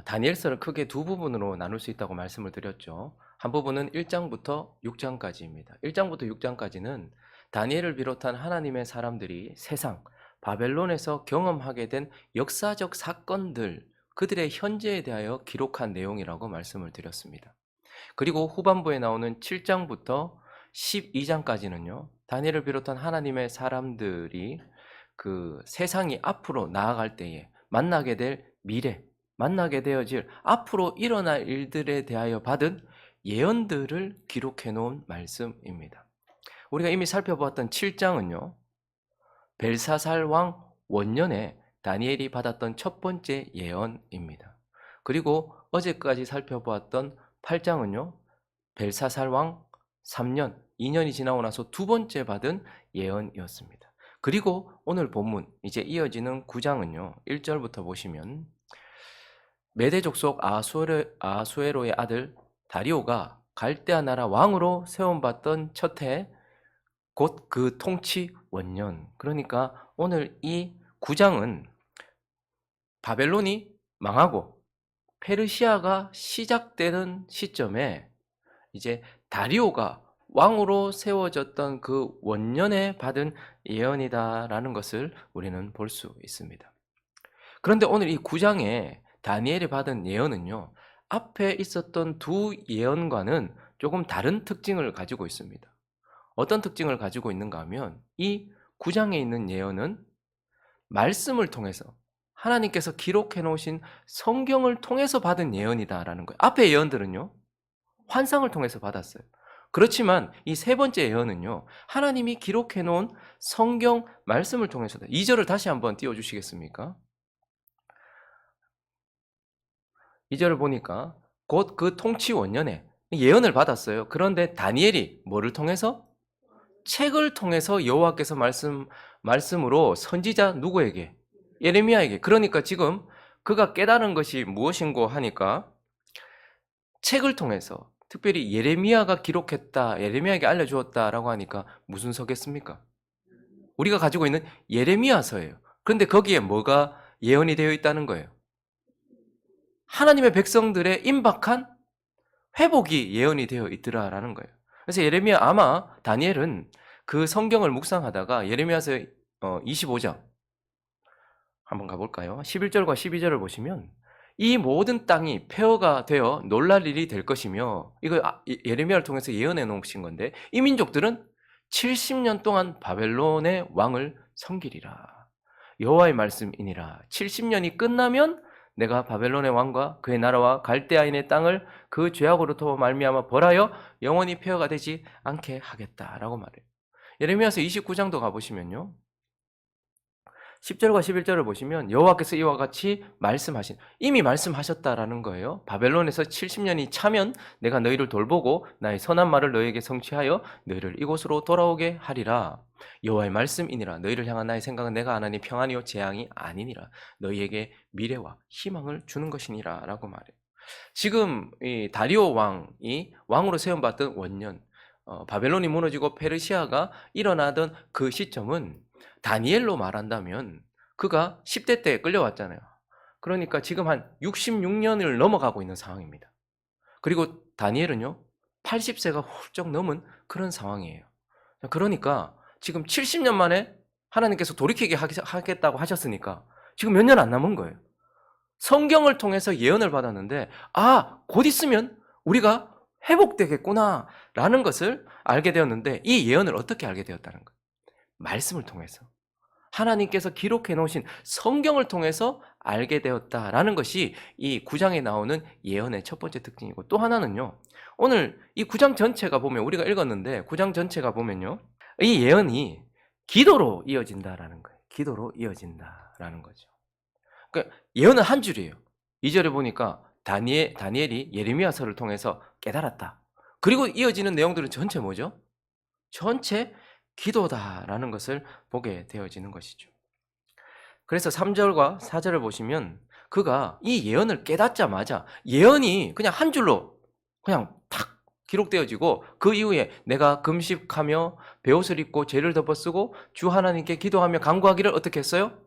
다니엘서를 크게 두 부분으로 나눌 수 있다고 말씀을 드렸죠. 한 부분은 1장부터 6장까지입니다. 1장부터 6장까지는 다니엘을 비롯한 하나님의 사람들이 세상, 바벨론에서 경험하게 된 역사적 사건들, 그들의 현재에 대하여 기록한 내용이라고 말씀을 드렸습니다. 그리고 후반부에 나오는 7장부터 12장까지는요, 다니엘을 비롯한 하나님의 사람들이 그 세상이 앞으로 나아갈 때에 만나게 될 미래, 만나게 되어질 앞으로 일어날 일들에 대하여 받은 예언들을 기록해 놓은 말씀입니다. 우리가 이미 살펴보았던 7장은요, 벨사살 왕 원년에 다니엘이 받았던 첫 번째 예언입니다. 그리고 어제까지 살펴보았던 8장은요, 벨사살 왕 3년, 2년이 지나고 나서 두 번째 받은 예언이었습니다. 그리고 오늘 본문, 이제 이어지는 9장은요, 1절부터 보시면 메대 족속 아수에로의 아들 다리오가 갈대아 나라 왕으로 세움받던 첫 해, 곧 그 통치 원년. 그러니까 오늘 이 9장은 바벨론이 망하고 페르시아가 시작되는 시점에 이제 다리오가 왕으로 세워졌던 그 원년에 받은 예언이다라는 것을 우리는 볼 수 있습니다. 그런데 오늘 이 9장에 다니엘이 받은 예언은요, 앞에 있었던 두 예언과는 조금 다른 특징을 가지고 있습니다. 어떤 특징을 가지고 있는가 하면 이 9장에 있는 예언은 말씀을 통해서 하나님께서 기록해 놓으신 성경을 통해서 받은 예언이다라는 거예요. 앞에 예언들은요, 환상을 통해서 받았어요. 그렇지만 이 세 번째 예언은요, 하나님이 기록해 놓은 성경 말씀을 통해서다. 2절을 다시 한번 띄워주시겠습니까? 2절을 보니까 곧 그 통치 원년에 예언을 받았어요. 그런데 다니엘이 뭐를 통해서? 책을 통해서 여호와께서 말씀으로 선지자 누구에게? 예레미야에게. 그러니까 지금 그가 깨달은 것이 무엇인고 하니까 책을 통해서, 특별히 예레미야가 기록했다, 예레미야에게 알려주었다라고 하니까 무슨 서겠습니까? 우리가 가지고 있는 예레미야서예요. 그런데 거기에 뭐가 예언이 되어 있다는 거예요? 하나님의 백성들의 임박한 회복이 예언이 되어 있더라라는 거예요. 그래서 예레미야, 아마 다니엘은 그 성경을 묵상하다가 예레미야서 25장 한번 가볼까요? 11절과 12절을 보시면 이 모든 땅이 폐허가 되어 놀랄 일이 될 것이며, 이거 예레미야를 통해서 예언해 놓으신 건데, 이 민족들은 70년 동안 바벨론의 왕을 섬기리라. 여호와의 말씀이니라. 70년이 끝나면 내가 바벨론의 왕과 그의 나라와 갈대아인의 땅을 그 죄악으로부터 말미암아 벌하여 영원히 폐허가 되지 않게 하겠다라고 말해요. 예레미야서 29장도 가보시면요, 10절과 11절을 보시면 여호와께서 이와 같이 말씀하신, 이미 말씀하셨다라는 거예요. 바벨론에서 70년이 차면 내가 너희를 돌보고 나의 선한 말을 너희에게 성취하여 너희를 이곳으로 돌아오게 하리라. 여호와의 말씀이니라. 너희를 향한 나의 생각은 내가 하나니 평안이요 재앙이 아니니라. 너희에게 미래와 희망을 주는 것이니라 라고 말해요. 지금 이 다리오 왕이 왕으로 세움받던 원년, 바벨론이 무너지고 페르시아가 일어나던 그 시점은 다니엘로 말한다면 그가 10대 때 끌려왔잖아요. 그러니까 지금 한 66년을 넘어가고 있는 상황입니다. 그리고 다니엘은요, 80세가 훌쩍 넘은 그런 상황이에요. 그러니까 지금 70년 만에 하나님께서 돌이키게 하겠다고 하셨으니까 지금 몇 년 안 남은 거예요. 성경을 통해서 예언을 받았는데, 곧 있으면 우리가 회복되겠구나 라는 것을 알게 되었는데, 이 예언을 어떻게 알게 되었다는 거예요? 말씀을 통해서, 하나님께서 기록해 놓으신 성경을 통해서 알게 되었다라는 것이 이 9장에 나오는 예언의 첫 번째 특징이고, 또 하나는요, 오늘 이 9장 전체가 보면, 우리가 읽었는데 9장 전체가 보면요, 이 예언이 기도로 이어진다라는 거예요. 기도로 이어진다라는 거죠. 그러니까 예언은 한 줄이에요. 2절에 보니까 다니엘이 예레미야서를 통해서 깨달았다. 그리고 이어지는 내용들은 전체 뭐죠? 전체 기도다라는 것을 보게 되어지는 것이죠. 그래서 3절과 4절을 보시면 그가 이 예언을 깨닫자마자 예언이 그냥 한 줄로 그냥 탁 기록되어지고, 그 이후에 내가 금식하며 베옷을 입고 죄를 덮어쓰고 주 하나님께 기도하며 간구하기를 어떻게 했어요?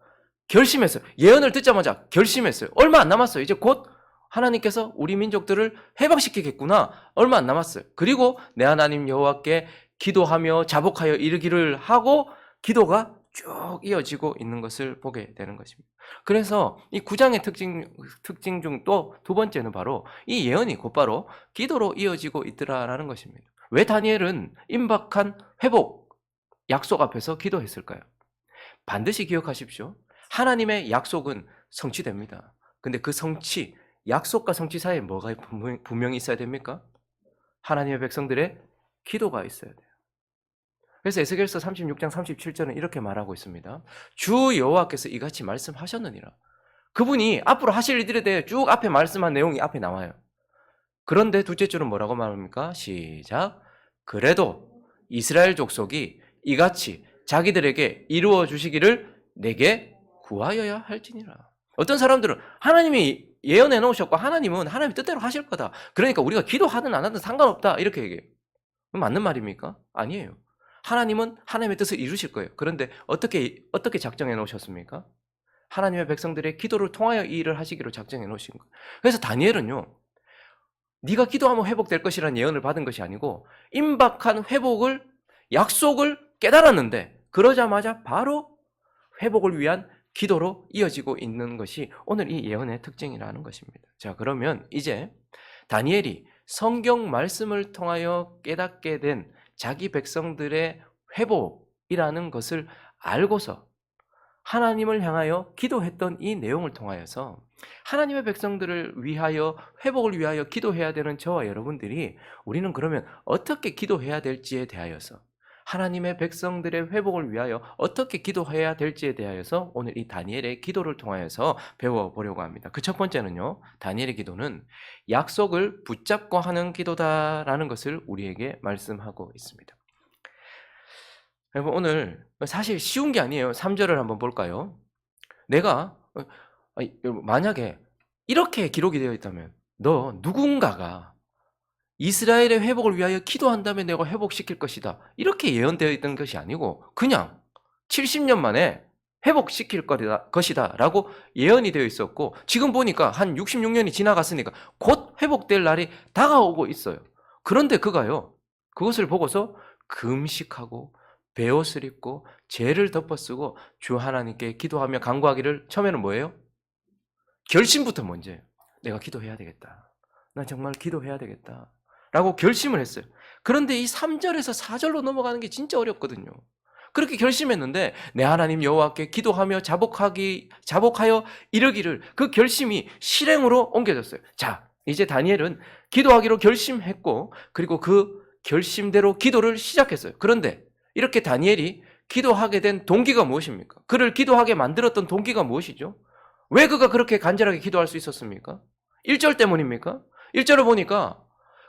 결심했어요. 예언을 듣자마자 결심했어요. 얼마 안 남았어요. 이제 곧 하나님께서 우리 민족들을 해방시키겠구나. 얼마 안 남았어요. 그리고 내 하나님 여호와께 기도하며 자복하여 이르기를 하고 기도가 쭉 이어지고 있는 것을 보게 되는 것입니다. 그래서 이 9장의 특징 중 또 두 번째는 바로 이 예언이 곧바로 기도로 이어지고 있더라라는 것입니다. 왜 다니엘은 임박한 회복 약속 앞에서 기도했을까요? 반드시 기억하십시오. 하나님의 약속은 성취됩니다. 근데 그 성취, 약속과 성취 사이에 뭐가 분명히 있어야 됩니까? 하나님의 백성들의 기도가 있어야 돼요. 그래서 에스겔서 36장 37절은 이렇게 말하고 있습니다. 주 여호와께서 이같이 말씀하셨느니라. 그분이 앞으로 하실 일들에 대해 쭉 앞에 말씀한 내용이 앞에 나와요. 그런데 둘째 줄은 뭐라고 말합니까? 시작. 그래도 이스라엘 족속이 이같이 자기들에게 이루어 주시기를 내게 구하여야 할지니라. 어떤 사람들은 하나님이 예언해 놓으셨고 하나님은 하나님의 뜻대로 하실 거다. 그러니까 우리가 기도하든 안 하든 상관없다. 이렇게 얘기해요. 맞는 말입니까? 아니에요. 하나님은 하나님의 뜻을 이루실 거예요. 그런데 어떻게 작정해 놓으셨습니까? 하나님의 백성들의 기도를 통하여 이 일을 하시기로 작정해 놓으신 거예요. 그래서 다니엘은요. 네가 기도하면 회복될 것이라는 예언을 받은 것이 아니고 임박한 회복을 약속을 깨달았는데 그러자마자 바로 회복을 위한 기도로 이어지고 있는 것이 오늘 이 예언의 특징이라는 것입니다. 자, 그러면 이제 다니엘이 성경 말씀을 통하여 깨닫게 된 자기 백성들의 회복이라는 것을 알고서 하나님을 향하여 기도했던 이 내용을 통하여서 하나님의 백성들을 위하여 회복을 위하여 기도해야 되는 저와 여러분들이 우리는 그러면 어떻게 기도해야 될지에 대하여서 하나님의 백성들의 회복을 위하여 어떻게 기도해야 될지에 대하여서 오늘 이 다니엘의 기도를 통하여서 배워보려고 합니다. 그 첫 번째는요. 다니엘의 기도는 약속을 붙잡고 하는 기도다라는 것을 우리에게 말씀하고 있습니다. 여러분 오늘 사실 쉬운 게 아니에요. 3절을 한번 볼까요? 내가 만약에 이렇게 기록이 되어 있다면 너 누군가가 이스라엘의 회복을 위하여 기도한다면 내가 회복시킬 것이다. 이렇게 예언되어 있던 것이 아니고 그냥 70년 만에 회복시킬 것이다 라고 예언이 되어 있었고 지금 보니까 한 66년이 지나갔으니까 곧 회복될 날이 다가오고 있어요. 그런데 그가요. 그것을 보고서 금식하고 베옷을 입고 죄를 덮어쓰고 주 하나님께 기도하며 간구하기를 처음에는 뭐예요? 결심부터 먼저예요. 내가 기도해야 되겠다. 나 정말 기도해야 되겠다. 라고 결심을 했어요. 그런데 이 3절에서 4절로 넘어가는 게 진짜 어렵거든요. 그렇게 결심했는데 내 하나님 여호와께 기도하며 자복하여 이르기를 그 결심이 실행으로 옮겨졌어요. 자, 이제 다니엘은 기도하기로 결심했고 그리고 그 결심대로 기도를 시작했어요. 그런데 이렇게 다니엘이 기도하게 된 동기가 무엇입니까? 그를 기도하게 만들었던 동기가 무엇이죠? 왜 그가 그렇게 간절하게 기도할 수 있었습니까? 1절 때문입니까? 1절을 보니까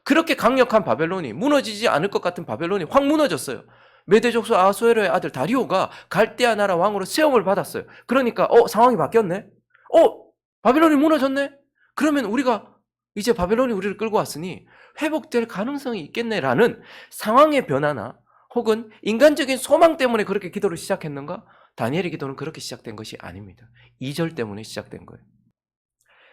그렇게 강력한 바벨론이 무너지지 않을 것 같은 바벨론이 확 무너졌어요. 메대족수 아수에로의 아들 다리오가 갈대아 나라 왕으로 세움을 받았어요. 그러니까 상황이 바뀌었네. 바벨론이 무너졌네. 그러면 우리가 이제 바벨론이 우리를 끌고 왔으니 회복될 가능성이 있겠네라는 상황의 변화나 혹은 인간적인 소망 때문에 그렇게 기도를 시작했는가? 다니엘의 기도는 그렇게 시작된 것이 아닙니다. 2절 때문에 시작된 거예요.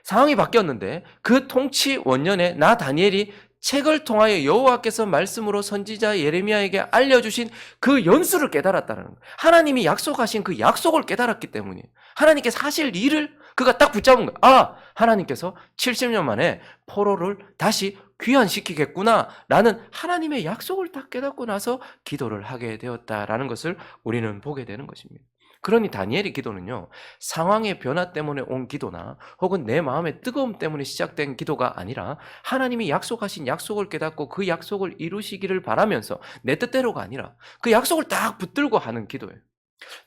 상황이 바뀌었는데 그 통치 원년에 나 다니엘이 책을 통하여 여호와께서 말씀으로 선지자 예레미야에게 알려주신 그 연수를 깨달았다는 거예요. 하나님이 약속하신 그 약속을 깨달았기 때문이에요. 하나님께서 하실 일을 그가 딱 붙잡은 거예요. 하나님께서 70년 만에 포로를 다시 귀환시키겠구나 라는 하나님의 약속을 딱 깨닫고 나서 기도를 하게 되었다라는 것을 우리는 보게 되는 것입니다. 그러니 다니엘의 기도는요, 상황의 변화 때문에 온 기도나 혹은 내 마음의 뜨거움 때문에 시작된 기도가 아니라 하나님이 약속하신 약속을 깨닫고 그 약속을 이루시기를 바라면서 내 뜻대로가 아니라 그 약속을 딱 붙들고 하는 기도예요.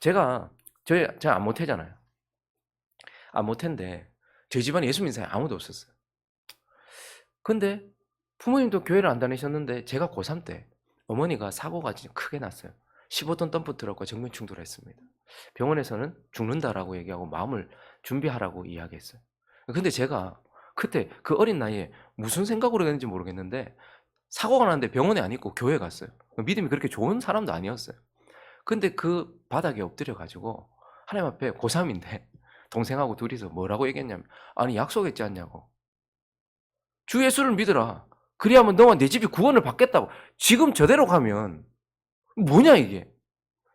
제가 안모태잖아요. 안모태인데 저희 집안에 예수 믿는 사람이 아무도 없었어요. 근데 부모님도 교회를 안 다니셨는데 제가 고3 때 어머니가 사고가 진짜 크게 났어요. 15톤 덤프 트럭과 정면 충돌했습니다. 병원에서는 죽는다라고 얘기하고 마음을 준비하라고 이야기했어요. 근데 제가 그때 그 어린 나이에 무슨 생각으로 했는지 모르겠는데 사고가 났는데 병원에 안 있고 교회 갔어요. 믿음이 그렇게 좋은 사람도 아니었어요. 근데 그 바닥에 엎드려가지고 하나님 앞에 고3인데 동생하고 둘이서 뭐라고 얘기했냐면 아니 약속했지 않냐고. 주 예수를 믿어라. 그리하면 너와 내 집이 구원을 받겠다고. 지금 저대로 가면 뭐냐 이게.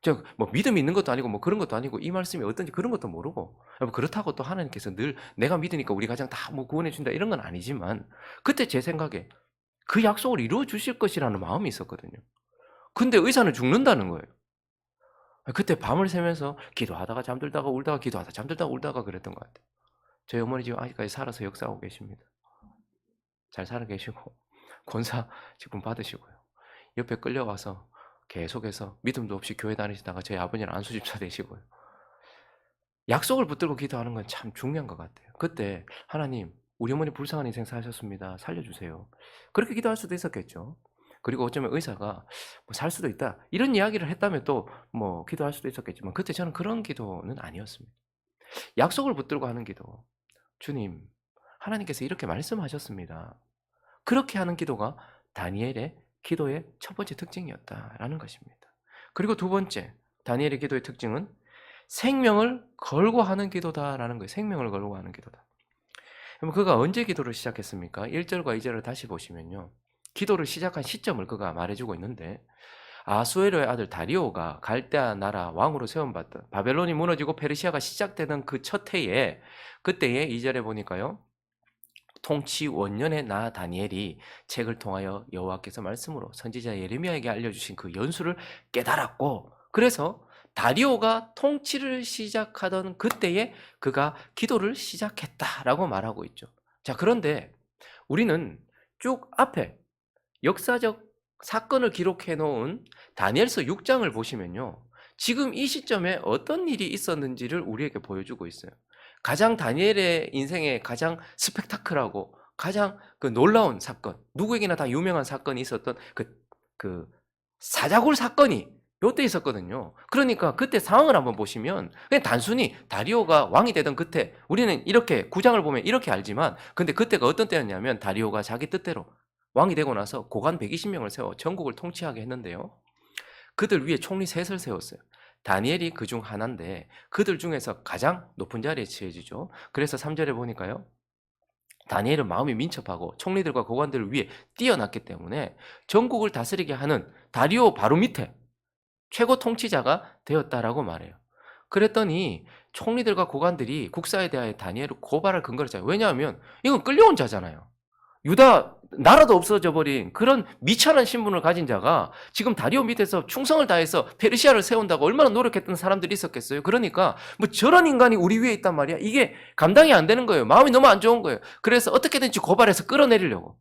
저 뭐 믿음이 있는 것도 아니고 뭐 그런 것도 아니고 이 말씀이 어떤지 그런 것도 모르고 그렇다고 또 하나님께서 늘 내가 믿으니까 우리 가정 다 뭐 구원해 준다 이런 건 아니지만 그때 제 생각에 그 약속을 이루어 주실 것이라는 마음이 있었거든요. 근데 의사는 죽는다는 거예요. 그때 밤을 새면서 기도하다가 잠들다가 울다가 기도하다가 잠들다가 울다가 그랬던 것 같아요. 저희 어머니 지금 아직까지 살아서 역사하고 계십니다. 잘 살아 계시고 권사 지금 받으시고요. 옆에 끌려와서 계속해서 믿음도 없이 교회 다니시다가 저희 아버지는 안수집사 되시고요. 약속을 붙들고 기도하는 건 참 중요한 것 같아요. 그때 하나님 우리 어머니 불쌍한 인생 사셨습니다. 살려주세요. 그렇게 기도할 수도 있었겠죠. 그리고 어쩌면 의사가 뭐 살 수도 있다 이런 이야기를 했다면 또 뭐 기도할 수도 있었겠지만 그때 저는 그런 기도는 아니었습니다. 약속을 붙들고 하는 기도. 주님, 하나님께서 이렇게 말씀하셨습니다. 그렇게 하는 기도가 다니엘의 기도의 첫 번째 특징이었다라는 것입니다. 그리고 두 번째, 다니엘의 기도의 특징은 생명을 걸고 하는 기도다라는 거예요. 생명을 걸고 하는 기도다. 그럼 그가 언제 기도를 시작했습니까? 1절과 2절을 다시 보시면요. 기도를 시작한 시점을 그가 말해주고 있는데 아수에로의 아들 다리오가 갈대아 나라 왕으로 세움받던 바벨론이 무너지고 페르시아가 시작되던 그 첫 해에 그때에 2절에 보니까요. 통치 원년에 나 다니엘이 책을 통하여 여호와께서 말씀으로 선지자 예레미야에게 알려주신 그 연수를 깨달았고 그래서 다리오가 통치를 시작하던 그때에 그가 기도를 시작했다라고 말하고 있죠. 자, 그런데 우리는 쭉 앞에 역사적 사건을 기록해 놓은 다니엘서 6장을 보시면요. 지금 이 시점에 어떤 일이 있었는지를 우리에게 보여주고 있어요. 가장 다니엘의 인생에 가장 스펙타클하고 가장 그 놀라운 사건, 누구에게나 다 유명한 사건이 있었던 그 사자굴 사건이 요때 있었거든요. 그러니까 그때 상황을 한번 보시면 그냥 단순히 다리오가 왕이 되던 그때 우리는 이렇게 구장을 보면 이렇게 알지만 근데 그때가 어떤 때였냐면 다리오가 자기 뜻대로 왕이 되고 나서 고관 120명을 세워 전국을 통치하게 했는데요. 그들 위에 총리 셋을 세웠어요. 다니엘이 그 중 하나인데 그들 중에서 가장 높은 자리에 처해지죠. 그래서 3절에 보니까요. 다니엘은 마음이 민첩하고 총리들과 고관들을 위해 뛰어났기 때문에 전국을 다스리게 하는 다리오 바로 밑에 최고 통치자가 되었다라고 말해요. 그랬더니 총리들과 고관들이 국사에 대하여 다니엘을 고발할 근거를 찾아요. 왜냐하면 이건 끌려온 자잖아요. 유다 나라도 없어져 버린 그런 미천한 신분을 가진 자가 지금 다리오 밑에서 충성을 다해서 페르시아를 세운다고 얼마나 노력했던 사람들이 있었겠어요. 그러니까 뭐 저런 인간이 우리 위에 있단 말이야. 이게 감당이 안 되는 거예요. 마음이 너무 안 좋은 거예요. 그래서 어떻게든지 고발해서 끌어내리려고.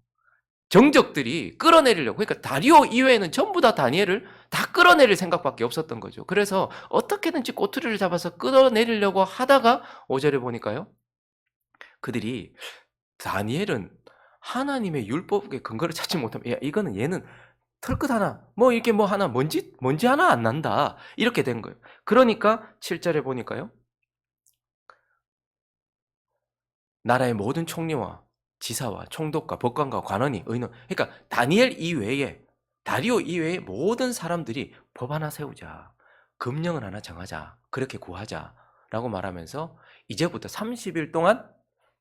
정적들이 끌어내리려고. 그러니까 다리오 이외에는 전부 다 다니엘을 다 끌어내릴 생각밖에 없었던 거죠. 그래서 어떻게든지 꼬투리를 잡아서 끌어내리려고 하다가 5절에 보니까요. 그들이 다니엘은 하나님의 율법의 근거를 찾지 못하면 야, 이거는 얘는 털끝 하나 뭐 이렇게 뭐 하나 먼지 하나 안 난다 이렇게 된 거예요. 그러니까 7절에 보니까요. 나라의 모든 총리와 지사와 총독과 법관과 관원이 의논 그러니까 다니엘 이외에 다리오 이외의 모든 사람들이 법 하나 세우자. 금령을 하나 정하자. 그렇게 구하자라고 말하면서 이제부터 30일 동안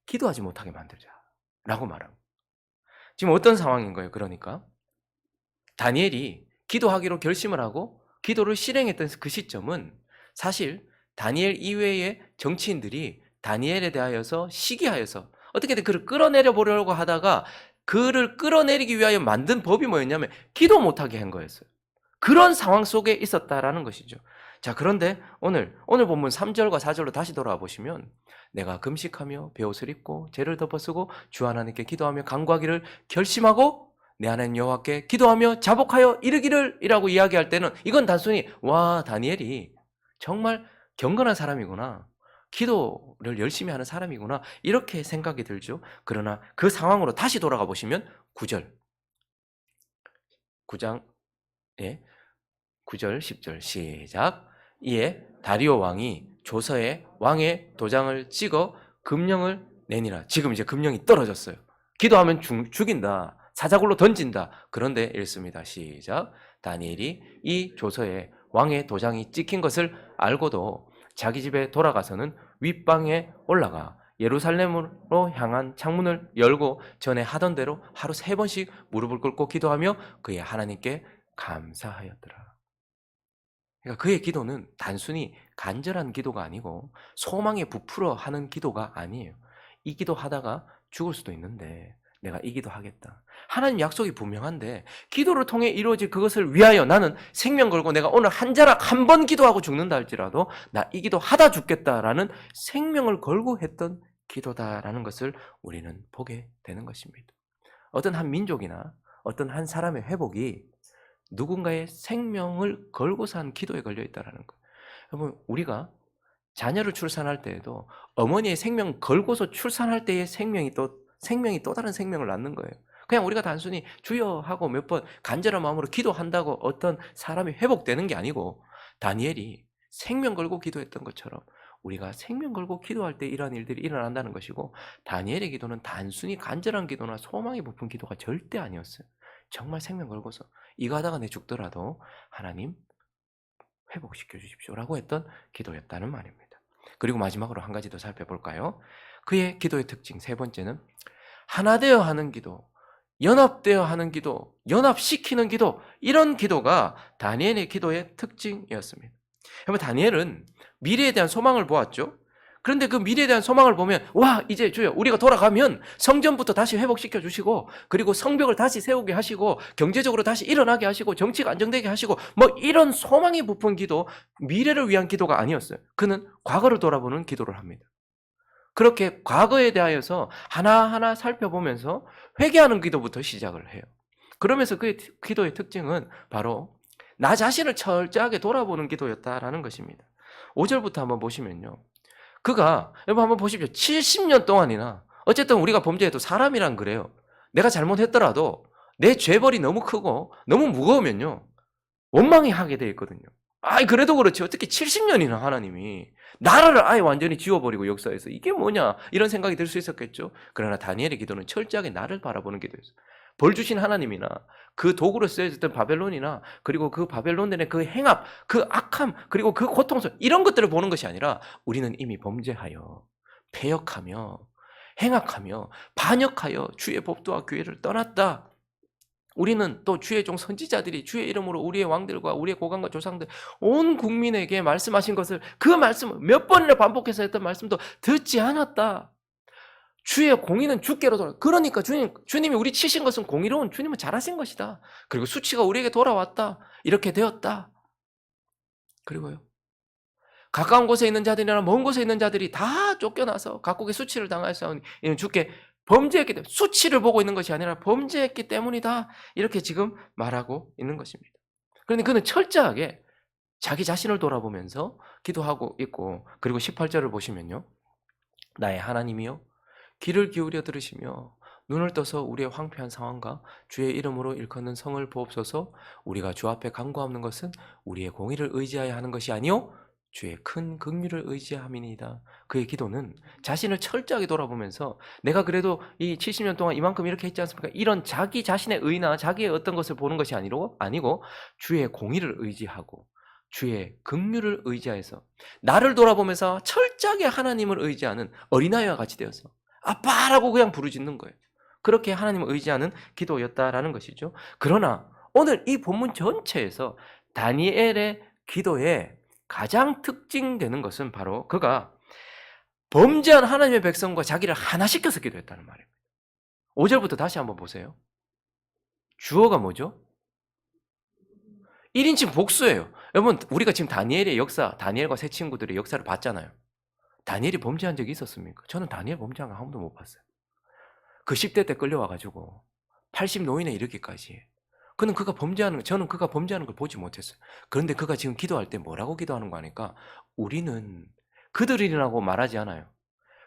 기도하지 못하게 만들자라고 말합니다. 지금 어떤 상황인 거예요? 그러니까 다니엘이 기도하기로 결심을 하고 기도를 실행했던 그 시점은 사실 다니엘 이외의 정치인들이 다니엘에 대하여서 시기하여서 어떻게든 그를 끌어내려 보려고 하다가 그를 끌어내리기 위하여 만든 법이 뭐였냐면 기도 못하게 한 거였어요. 그런 상황 속에 있었다라는 것이죠. 자, 그런데 오늘 본문 3절과 4절로 다시 돌아와 보시면 내가 금식하며 베옷을 입고 죄를 덮어쓰고 주 하나님께 기도하며 간구하기를 결심하고 내 하나님 여호와께 기도하며 자복하여 이르기를 이라고 이야기할 때는 이건 단순히 와 다니엘이 정말 경건한 사람이구나. 기도를 열심히 하는 사람이구나. 이렇게 생각이 들죠. 그러나 그 상황으로 다시 돌아가 보시면 9절 9장 9절 10절 시작 이에 다리오 왕이 조서에 왕의 도장을 찍어 금령을 내니라. 지금 이제 금령이 떨어졌어요. 기도하면 죽인다. 사자굴로 던진다. 그런데 읽습니다. 시작 다니엘이 이 조서에 왕의 도장이 찍힌 것을 알고도 자기 집에 돌아가서는 윗방에 올라가 예루살렘으로 향한 창문을 열고 전에 하던 대로 하루 3번씩 무릎을 꿇고 기도하며 그의 하나님께 감사하였더라. 그러니까 그의 기도는 단순히 간절한 기도가 아니고 소망에 부풀어 하는 기도가 아니에요. 이 기도하다가 죽을 수도 있는데 내가 이 기도하겠다. 하나님 약속이 분명한데 기도를 통해 이루어질 그것을 위하여 나는 생명 걸고 내가 오늘 한 자락 한 번 기도하고 죽는다 할지라도 나 이 기도 하다 죽겠다라는 생명을 걸고 했던 기도다라는 것을 우리는 보게 되는 것입니다. 어떤 한 민족이나 어떤 한 사람의 회복이 누군가의 생명을 걸고서 한 기도에 걸려 있다는 거예요. 여러분, 우리가 자녀를 출산할 때에도 어머니의 생명 걸고서 출산할 때의 생명이 또 다른 생명을 낳는 거예요. 그냥 우리가 단순히 주여 하고 몇 번 간절한 마음으로 기도한다고 어떤 사람이 회복되는 게 아니고 다니엘이 생명 걸고 기도했던 것처럼 우리가 생명 걸고 기도할 때 이러한 일들이 일어난다는 것이고 다니엘의 기도는 단순히 간절한 기도나 소망이 부푼 기도가 절대 아니었어요. 정말 생명 걸고서 이거 하다가 내 죽더라도 하나님 회복시켜 주십시오라고 했던 기도였다는 말입니다. 그리고 마지막으로 한 가지 더 살펴볼까요? 그의 기도의 특징 3번째는 하나 되어 하는 기도, 연합되어 하는 기도, 연합시키는 기도, 이런 기도가 다니엘의 기도의 특징이었습니다. 여러분, 다니엘은 미래에 대한 소망을 보았죠. 그런데 그 미래에 대한 소망을 보면 와, 이제 주여 우리가 돌아가면 성전부터 다시 회복시켜 주시고 그리고 성벽을 다시 세우게 하시고 경제적으로 다시 일어나게 하시고 정치가 안정되게 하시고 뭐 이런 소망이 부푼 기도, 미래를 위한 기도가 아니었어요. 그는 과거를 돌아보는 기도를 합니다. 그렇게 과거에 대하여서 하나하나 살펴보면서 회개하는 기도부터 시작을 해요. 그러면서 그의 기도의 특징은 바로 나 자신을 철저하게 돌아보는 기도였다라는 것입니다. 5절부터 한번 보시면요. 그가 여러분 한번 보십시오. 70년 동안이나 어쨌든 우리가 범죄해도 사람이란 그래요. 내가 잘못했더라도 내 죄벌이 너무 크고 너무 무거우면요. 원망이 하게 돼 있거든요. 아이 그래도 그렇지 어떻게 70년이나 하나님이 나라를 아예 완전히 지워버리고 역사에서 이게 뭐냐 이런 생각이 들 수 있었겠죠. 그러나 다니엘의 기도는 철저하게 나를 바라보는 기도였어요. 벌 주신 하나님이나 그 도구로 쓰여졌던 바벨론이나 그리고 그 바벨론들의 그 행압, 그 악함, 그리고 그 고통스러움 이런 것들을 보는 것이 아니라 우리는 이미 범죄하여 패역하며 행악하며 반역하여 주의 법도와 규례를 떠났다. 우리는 또 주의 종 선지자들이 주의 이름으로 우리의 왕들과 우리의 고관과 조상들 온 국민에게 말씀하신 것을 그 말씀을 몇 번이나 반복해서 했던 말씀도 듣지 않았다. 주의 공의는 주께로 돌아. 그러니까 주님이 우리 치신 것은 공의로운 주님은 잘하신 것이다. 그리고 수치가 우리에게 돌아왔다. 이렇게 되었다. 그리고요. 가까운 곳에 있는 자들이나 먼 곳에 있는 자들이 다 쫓겨나서 각국의 수치를 당하였사오니 이는 주께 범죄했기 때문에 수치를 보고 있는 것이 아니라 범죄했기 때문이다. 이렇게 지금 말하고 있는 것입니다. 그런데 그는 철저하게 자기 자신을 돌아보면서 기도하고 있고 그리고 18절을 보시면요. 나의 하나님이여 귀를 기울여 들으시며 눈을 떠서 우리의 황폐한 상황과 주의 이름으로 일컫는 성을 보옵소서. 우리가 주 앞에 간구하는 것은 우리의 공의를 의지하여 하는 것이 아니요 주의 큰 긍휼을 의지함이니이다. 그의 기도는 자신을 철저하게 돌아보면서 내가 그래도 이 70년 동안 이만큼 이렇게 했지 않습니까? 이런 자기 자신의 의나 자기의 어떤 것을 보는 것이 아니고 주의 공의를 의지하고 주의 긍휼을 의지하여서 나를 돌아보면서 철저하게 하나님을 의지하는 어린아이와 같이 되어서 아빠라고 그냥 부르짖는 거예요. 그렇게 하나님을 의지하는 기도였다라는 것이죠. 그러나 오늘 이 본문 전체에서 다니엘의 기도에 가장 특징되는 것은 바로 그가 범죄한 하나님의 백성과 자기를 하나 시켜서 기도했다는 말입니다. 5절부터 다시 한번 보세요. 주어가 뭐죠? 1인칭 복수예요. 여러분 우리가 지금 다니엘의 역사, 다니엘과 세 친구들의 역사를 봤잖아요. 다니엘이 범죄한 적이 있었습니까? 저는 다니엘 범죄한 거 한 번도 못 봤어요. 그 10대 때 끌려와가지고 80 노인에 이르기까지 저는 그가 범죄하는 걸 보지 못했어요. 그런데 그가 지금 기도할 때 뭐라고 기도하는 거 아니까 우리는 그들이라고 말하지 않아요.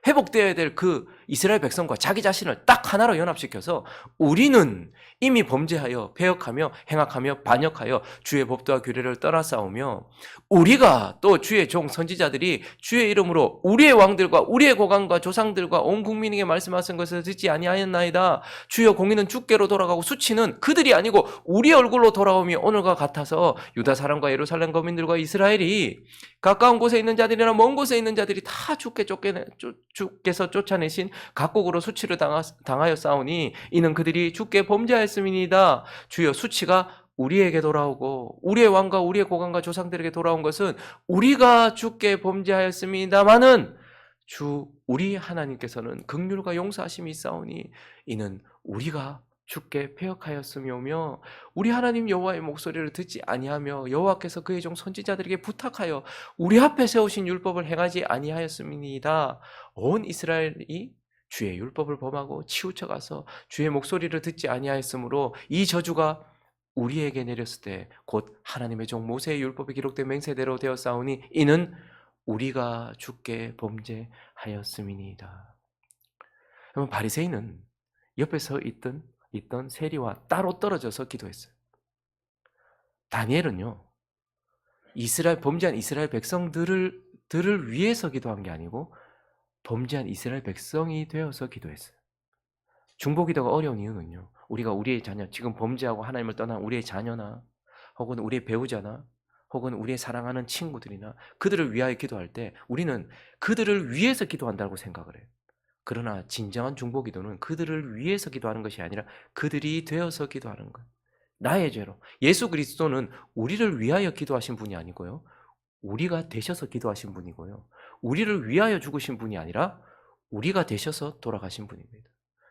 회복되어야 될 그 이스라엘 백성과 자기 자신을 딱 하나로 연합시켜서 우리는 이미 범죄하여 패역하며 행악하며 반역하여 주의 법도와 규례를 떠나 싸우며 우리가 또 주의 종 선지자들이 주의 이름으로 우리의 왕들과 우리의 고관과 조상들과 온 국민에게 말씀하신 것을 듣지 아니하였나이다. 주여 공의는 주께로 돌아가고 수치는 그들이 아니고 우리 얼굴로 돌아오며 오늘과 같아서 유다 사람과 예루살렘 거민들과 이스라엘이 가까운 곳에 있는 자들이나 먼 곳에 있는 자들이 다 주께 주께서 쫓아내신 각국으로 수치를 당하여 싸우니 이는 그들이 주께 범죄하였음이니이다. 주여, 수치가 우리에게 돌아오고 우리의 왕과 우리의 고관과 조상들에게 돌아온 것은 우리가 주께 범죄하였음이다마는 주 우리 하나님께서는 긍휼과 용서하심이 있사오니 이는 우리가 주께 패역하였으며며 우리 하나님 여호와의 목소리를 듣지 아니하며 여호와께서 그의 종 선지자들에게 부탁하여 우리 앞에 세우신 율법을 행하지 아니하였음이니이다. 온 이스라엘이 주의 율법을 범하고 치우쳐가서 주의 목소리를 듣지 아니하였으므로 이 저주가 우리에게 내렸을 때 곧 하나님의 종 모세의 율법에 기록된 맹세대로 되었사오니 이는 우리가 주께 범죄하였음이니이다. 그러면 바리새인은 옆에 서 있던 세리와 따로 떨어져서 기도했어요. 다니엘은요, 범죄한 이스라엘 백성들을 위해서 기도한 게 아니고 범죄한 이스라엘 백성이 되어서 기도했어요. 중보기도가 어려운 이유는요, 우리가 우리의 자녀, 지금 범죄하고 하나님을 떠난 우리의 자녀나 혹은 우리의 배우자나 혹은 우리의 사랑하는 친구들이나 그들을 위하여 기도할 때 우리는 그들을 위해서 기도한다고 생각을 해요. 그러나 진정한 중보기도는 그들을 위해서 기도하는 것이 아니라 그들이 되어서 기도하는 거예요. 나의 죄로. 예수 그리스도는 우리를 위하여 기도하신 분이 아니고요, 우리가 되셔서 기도하신 분이고요, 우리를 위하여 죽으신 분이 아니라 우리가 되셔서 돌아가신 분입니다.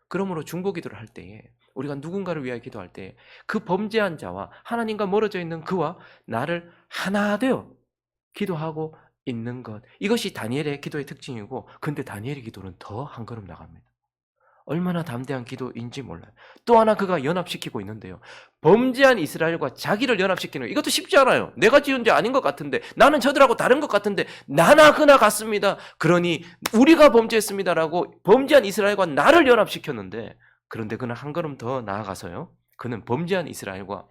그러므로 중보기도를 할 때에 우리가 누군가를 위하여 기도할 때 그 범죄한 자와 하나님과 멀어져 있는 그와 나를 하나 되어 기도하고 있는 것, 이것이 다니엘의 기도의 특징이고, 근데 다니엘의 기도는 더 한 걸음 나갑니다. 얼마나 담대한 기도인지 몰라요. 또 하나 그가 연합시키고 있는데요, 범죄한 이스라엘과 자기를 연합시키는, 이것도 쉽지 않아요. 내가 지은 죄 아닌 것 같은데, 나는 저들하고 다른 것 같은데 나나 그나 같습니다. 그러니 우리가 범죄했습니다라고 범죄한 이스라엘과 나를 연합시켰는데, 그런데 그는 한 걸음 더 나아가서요, 그는 범죄한 이스라엘과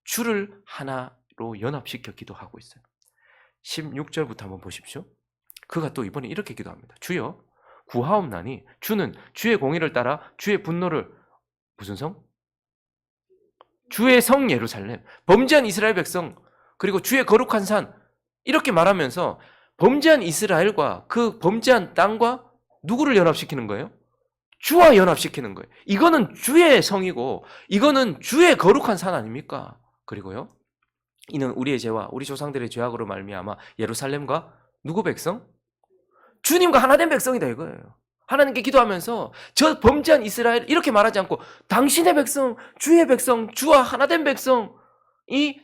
주를 하나로 연합시켜 기도하고 있어요. 16절부터 한번 보십시오. 그가 또 이번에 이렇게 기도합니다. 주여, 구하옵나니 주는 주의 공의를 따라 주의 분노를, 무슨 성? 주의 성 예루살렘, 범죄한 이스라엘 백성, 그리고 주의 거룩한 산, 이렇게 말하면서 범죄한 이스라엘과 그 범죄한 땅과 누구를 연합시키는 거예요? 주와 연합시키는 거예요. 이거는 주의 성이고 이거는 주의 거룩한 산 아닙니까? 그리고요, 이는 우리의 죄와 우리 조상들의 죄악으로 말미암아 예루살렘과 누구 백성? 주님과 하나 된 백성이다 이거예요. 하나님께 기도하면서 저 범죄한 이스라엘 이렇게 말하지 않고 당신의 백성, 주의 백성, 주와 하나 된 백성이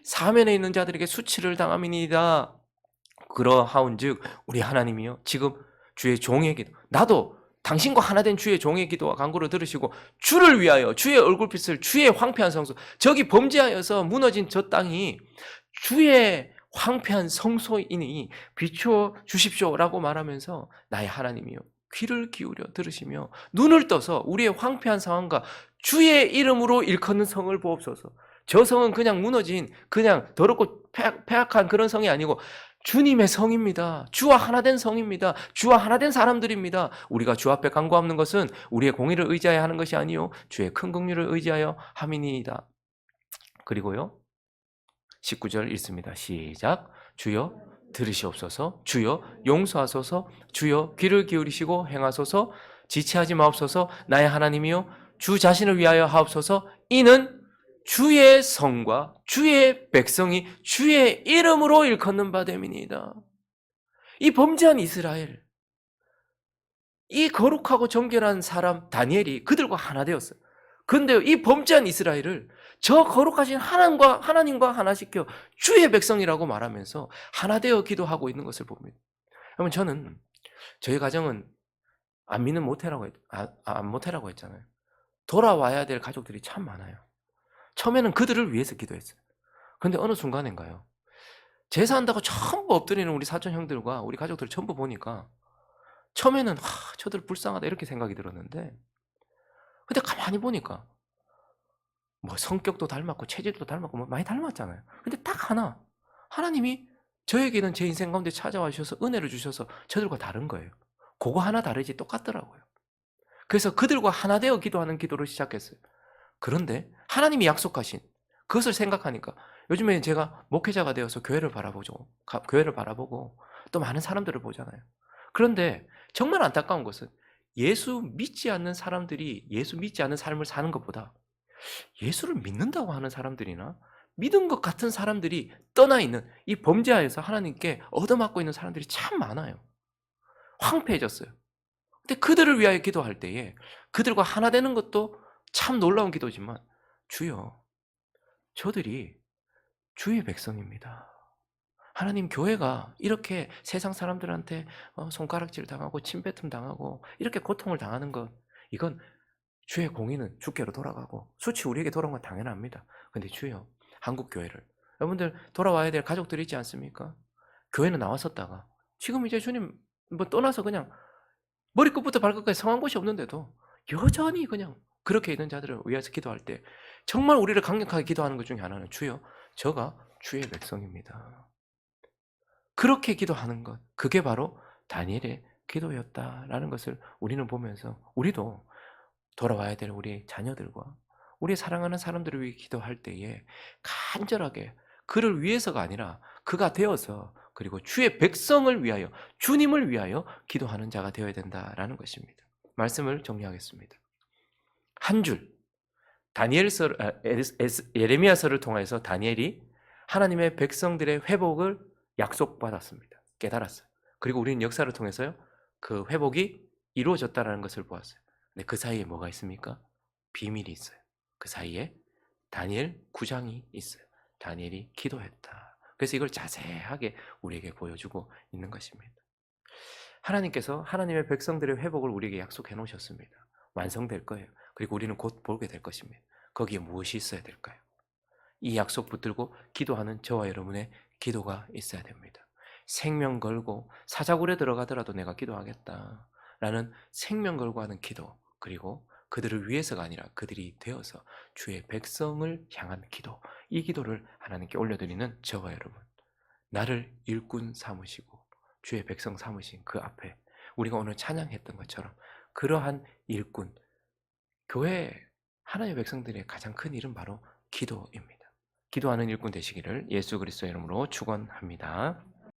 사면에 있는 자들에게 수치를 당함이니이다. 그러하온즉 우리 하나님이요, 지금 주의 종의 기도, 나도 당신과 하나 된 주의 종의 기도와 간구를 들으시고 주를 위하여 주의 얼굴빛을, 주의 황폐한 성소, 저기 범죄하여서 무너진 저 땅이 주의 황폐한 성소이니 비추어 주십시오라고 말하면서 나의 하나님이요, 귀를 기울여 들으시며 눈을 떠서 우리의 황폐한 상황과 주의 이름으로 일컫는 성을 보옵소서. 저 성은 그냥 무너진, 그냥 더럽고 폐악한 그런 성이 아니고 주님의 성입니다. 주와 하나 된 성입니다. 주와 하나 된 사람들입니다. 우리가 주 앞에 간구하는 것은 우리의 공의를 의지하여 하는 것이 아니요 주의 큰 긍휼을 의지하여 함이니이다. 그리고요, 19절 읽습니다. 시작. 주여 들으시옵소서. 주여 용서하소서. 주여 귀를 기울이시고 행하소서. 지체하지 마옵소서. 나의 하나님이요, 주 자신을 위하여 하옵소서. 이는 주의 성과 주의 백성이 주의 이름으로 일컫는 바 됨이니이다. 이 범죄한 이스라엘, 이 거룩하고 정결한 사람 다니엘이 그들과 하나 되었어요. 그런데 이 범죄한 이스라엘을 저 거룩하신 하나님과 하나 시켜 주의 백성이라고 말하면서 하나 되어 기도하고 있는 것을 봅니다. 여러분, 저는 저희 가정은 안 믿는 모태라고 했잖아요. 돌아와야 될 가족들이 참 많아요. 처음에는 그들을 위해서 기도했어요. 그런데 어느 순간인가요, 제사한다고 전부 엎드리는 우리 사촌 형들과 우리 가족들 전부 보니까 처음에는 저들 불쌍하다 이렇게 생각이 들었는데, 근데 가만히 보니까 뭐 성격도 닮았고 체질도 닮았고 뭐 많이 닮았잖아요. 근데 딱 하나, 하나님이 저에게는 제 인생 가운데 찾아와 주셔서 은혜를 주셔서 저들과 다른 거예요. 그거 하나 다르지 똑같더라고요. 그래서 그들과 하나 되어 기도하는 기도를 시작했어요. 그런데 하나님이 약속하신 그것을 생각하니까 요즘에 제가 목회자가 되어서 교회를 바라보고 또 많은 사람들을 보잖아요. 그런데 정말 안타까운 것은 예수 믿지 않는 사람들이 예수 믿지 않는 삶을 사는 것보다 예수를 믿는다고 하는 사람들이나 믿은 것 같은 사람들이 떠나 있는 이 범죄하에서 하나님께 얻어맞고 있는 사람들이 참 많아요. 황폐해졌어요. 근데 그들을 위하여 기도할 때에 그들과 하나 되는 것도 참 놀라운 기도지만 주여, 저들이 주의 백성입니다. 하나님, 교회가 이렇게 세상 사람들한테 손가락질 당하고 침뱉음 당하고 이렇게 고통을 당하는 것, 이건 주의 공의는 주께로 돌아가고 수치 우리에게 돌아온 건 당연합니다. 근데 주여, 한국 교회를, 여러분들 돌아와야 될 가족들이 있지 않습니까? 교회는 나왔었다가 지금 이제 주님 뭐 떠나서 그냥 머리끝부터 발끝까지 성한 곳이 없는데도 여전히 그냥 그렇게 있는 자들을 위해서 기도할 때 정말 우리를 강력하게 기도하는 것 중에 하나는 주여, 저가 주의 백성입니다. 그렇게 기도하는 것, 그게 바로 다니엘의 기도였다라는 것을 우리는 보면서 우리도 돌아와야 될 우리 자녀들과 우리 사랑하는 사람들을 위해 기도할 때에 간절하게 그를 위해서가 아니라 그가 되어서 그리고 주의 백성을 위하여 주님을 위하여 기도하는 자가 되어야 된다라는 것입니다. 말씀을 정리하겠습니다. 한 줄, 예레미야서를 통해서 다니엘이 하나님의 백성들의 회복을 약속받았습니다. 깨달았어요. 그리고 우리는 역사를 통해서요, 그 회복이 이루어졌다는 것을 보았어요. 근데 그 사이에 뭐가 있습니까? 비밀이 있어요. 그 사이에 다니엘 9장이 있어요. 다니엘이 기도했다. 그래서 이걸 자세하게 우리에게 보여주고 있는 것입니다. 하나님께서 하나님의 백성들의 회복을 우리에게 약속해 놓으셨습니다. 완성될 거예요. 그리고 우리는 곧 보게 될 것입니다. 거기에 무엇이 있어야 될까요? 이 약속 붙들고 기도하는 저와 여러분의 기도가 있어야 됩니다. 생명 걸고 사자굴에 들어가더라도 내가 기도하겠다 라는 생명 걸고 하는 기도, 그리고 그들을 위해서가 아니라 그들이 되어서 주의 백성을 향한 기도, 이 기도를 하나님께 올려드리는 저와 여러분, 나를 일꾼 삼으시고 주의 백성 삼으신 그 앞에 우리가 오늘 찬양했던 것처럼 그러한 일꾼, 교회 하나님의 백성들의 가장 큰 일은 바로 기도입니다. 기도하는 일꾼 되시기를 예수 그리스도의 이름으로 축원합니다.